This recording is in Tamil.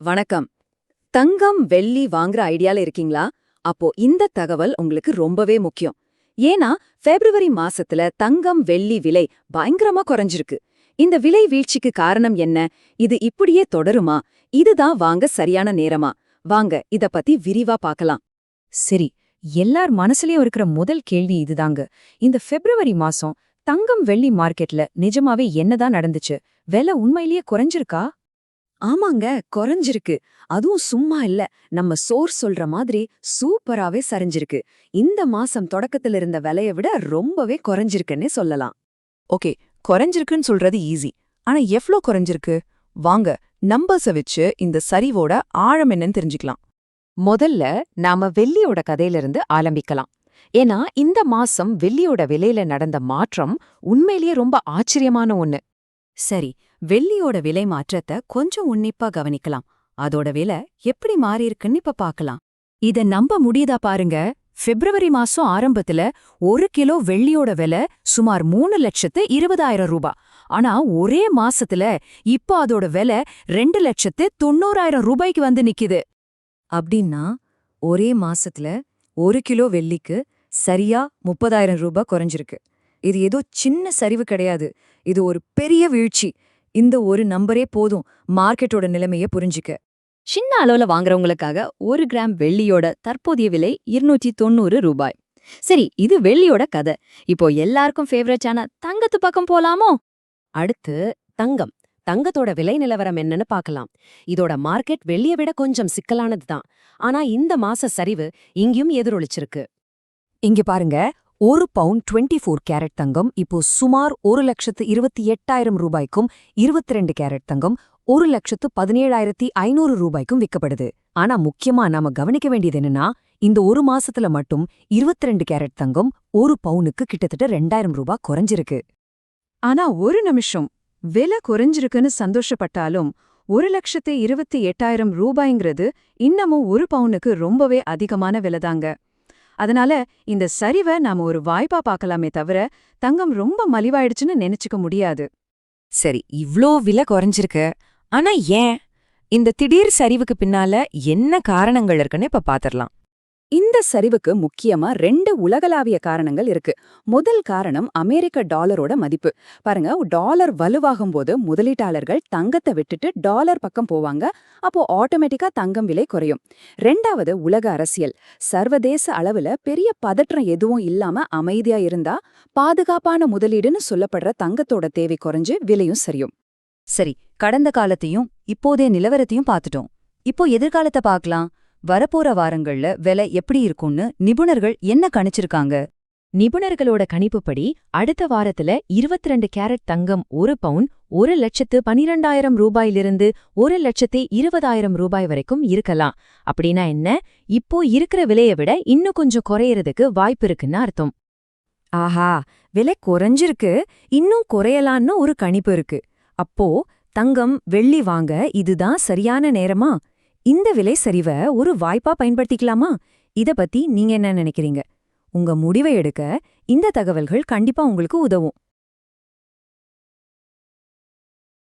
வணக்கம். தங்கம் வெள்ளி வாங்குற ஐடியால இருக்கீங்களா? அப்போ இந்த தகவல் உங்களுக்கு ரொம்பவே முக்கியம். ஏன்னா பிப்ரவரி மாசத்துல தங்கம் வெள்ளி விலை பயங்கரமா குறைஞ்சிருக்கு. இந்த விலை வீழ்ச்சிக்கு காரணம் என்ன? இது இப்படியே தொடருமா? இதுதான் வாங்க சரியான நேரமா? வாங்க இத பத்தி விரிவா பார்க்கலாம். சரி, எல்லார் மனசுலயும் இருக்கிற முதல் கேள்வி இதுதாங்க. இந்த பிப்ரவரி மாசம் தங்கம் வெள்ளி மார்க்கெட்ல நிஜமாவே என்னதான் நடந்துச்சு? விலை உண்மையிலேயே குறைஞ்சிருக்கா? ஆமாங்க, குறைஞ்சிருக்கு. அதுவும் சும்மா இல்ல, நம்ம சோர்ஸ் சொல்ற மாதிரி சூப்பராவே சரிஞ்சிருக்கு. இந்த மாசம் தொடக்கத்துல இருந்த விலைய விட ரொம்பவே குறைஞ்சிருக்குன்னே சொல்லலாம். ஓகே, குறைஞ்சிருக்குன்னு சொல்றது ஈஸி. ஆனா எவ்ளோ குறைஞ்சிருக்கு? வாங்க நம்பர்ஸ வச்சு இந்த சரிவோட ஆழம் என்னன்னு தெரிஞ்சுக்கலாம். முதல்ல நாம வெள்ளியோட கதையிலிருந்து ஆரம்பிக்கலாம். ஏன்னா இந்த மாசம் வெள்ளியோட விலையில நடந்த மாற்றம் உண்மையிலேயே ரொம்ப ஆச்சரியமான ஒண்ணு. சரி, வெள்ளியோட விலை மாற்றத்தை கொஞ்சம் உன்னிப்பா கவனிக்கலாம். அதோட விலை எப்படி மாறியிருக்குன்னு இப்ப பார்க்கலாம். இத நம்ப முடியுதா பாருங்க. பிப்ரவரி மாசம் ஆரம்பத்துல 1 கிலோ வெள்ளியோட விலை சுமார் 3,20,000 ரூபாய். ஆனா ஒரே மாசத்துல இப்ப அதோட விலை 2,90,000 ரூபாய்க்கு வந்து நிக்குது. அப்படின்னா ஒரே மாசத்துல 1 கிலோ வெள்ளிக்கு சரியா 30,000 ரூபாய் குறைஞ்சிருக்கு. இது ஏதோ சின்ன சரிவு கிடையாது, இது ஒரு பெரிய வீழ்ச்சி. இந்த ஒரு நம்பரே போதும் மார்க்கெட்டோட நிலைமைய புரிஞ்சுக்க. சின்ன அளவுல வாங்குறவங்களுக்காக 1 கிராம் வெள்ளியோட தற்போதைய விலை 290 ரூபாய். சரி, இது வெள்ளியோட கதை. இப்போ எல்லாருக்கும் ஃபேவரட்டான தங்கத்து பக்கம் போலாமோ? அடுத்து தங்கம். தங்கத்தோட விலை நிலவரம் என்னன்னு பார்க்கலாம். இதோட மார்க்கெட் வெள்ளிய விட கொஞ்சம் சிக்கலானது தான். ஆனா இந்த மாச சரிவு இங்கேயும் எதிரொலிச்சிருக்கு. இங்க பாருங்க, 1 பவுண்ட் 24 கேரட் தங்கம் இப்போ சுமார் 1,28,000 ரூபாய்க்கும், 22 கேரட் தங்கம் 1,17,500 ரூபாய்க்கும் விற்கப்படுது. ஆனா முக்கியமா நாம கவனிக்க வேண்டியது என்னன்னா, இந்த ஒரு மாசத்துல மட்டும் 22 கேரட் தங்கம் 1 பவுனுக்கு கிட்டத்தட்ட 2,000 ரூபாய் குறைஞ்சிருக்கு. ஆனா ஒரு நிமிஷம், விலை குறைஞ்சிருக்குன்னு சந்தோஷப்பட்டாலும் 1,28,000 ரூபாய்ங்கிறது இன்னமும் 1 பவுனுக்கு ரொம்பவே அதிகமான விலைதாங்க. அதனால இந்த சரிவை நாம ஒரு வாய்ப்பா பார்க்கலாமே தவிர தங்கம் ரொம்ப மலிவாயிடுச்சுன்னு நினைச்சுக்க முடியாது. சரி, இவ்ளோ விலை குறைஞ்சிருக்கு. ஆனா ஏன்? இந்த திடீர் சரிவுக்கு பின்னால என்ன காரணங்கள் இருக்குன்னு இப்ப பாத்திரலாம். இந்த சரிவுக்கு முக்கியமா 2 உலகளாவிய காரணங்கள் இருக்கு. முதல் காரணம் அமெரிக்க டாலரோட மதிப்பு. பாருங்க, டாலர் வலுவாகும் போது முதலீட்டாளர்கள் தங்கத்தை விட்டுட்டு டாலர் பக்கம் போவாங்க. அப்போ ஆட்டோமேட்டிக்கா தங்கம் விலை குறையும். 2வது உலக அரசியல். சர்வதேச அளவுல பெரிய பதற்றம் எதுவும் இல்லாம அமைதியா இருந்தா பாதுகாப்பான முதலீடுன்னு சொல்லப்படுற தங்கத்தோட தேவை குறைஞ்சு விலையும் சரியும். சரி, கடந்த காலத்தையும் இப்போதைய நிலவரத்தையும் பார்த்துட்டோம். இப்போ எதிர்காலத்தை பார்க்கலாம். வரப்போற வாரங்கள்ல விலை எப்படி இருக்கும்னு நிபுணர்கள் என்ன கணிச்சிருக்காங்க? நிபுணர்களோட கணிப்புப்படி அடுத்த வாரத்துல 22 கேரட் தங்கம் 1 பவுன் 1,12,000 ரூபாயிலிருந்து 1,20,000 ரூபாய் வரைக்கும் இருக்கலாம். அப்படின்னா என்ன? இப்போ இருக்கிற விலையை விட இன்னும் கொஞ்சம் குறையறதுக்கு வாய்ப்பு இருக்குன்னு அர்த்தம். ஆஹா, விலை குறைஞ்சிருக்கு, இன்னும் குறையலான்னு ஒரு கணிப்பு இருக்கு. அப்போ தங்கம் வெள்ளி வாங்க இதுதான் சரியான நேரமா? இந்த விலை சரிவை ஒரு வாய்ப்பா பயன்படுத்திக்கலாமா? இத பத்தி நீங்க என்ன நினைக்கிறீங்க? உங்க முடிவை எடுக்க இந்த தகவல்கள் கண்டிப்பா உங்களுக்கு உதவும்.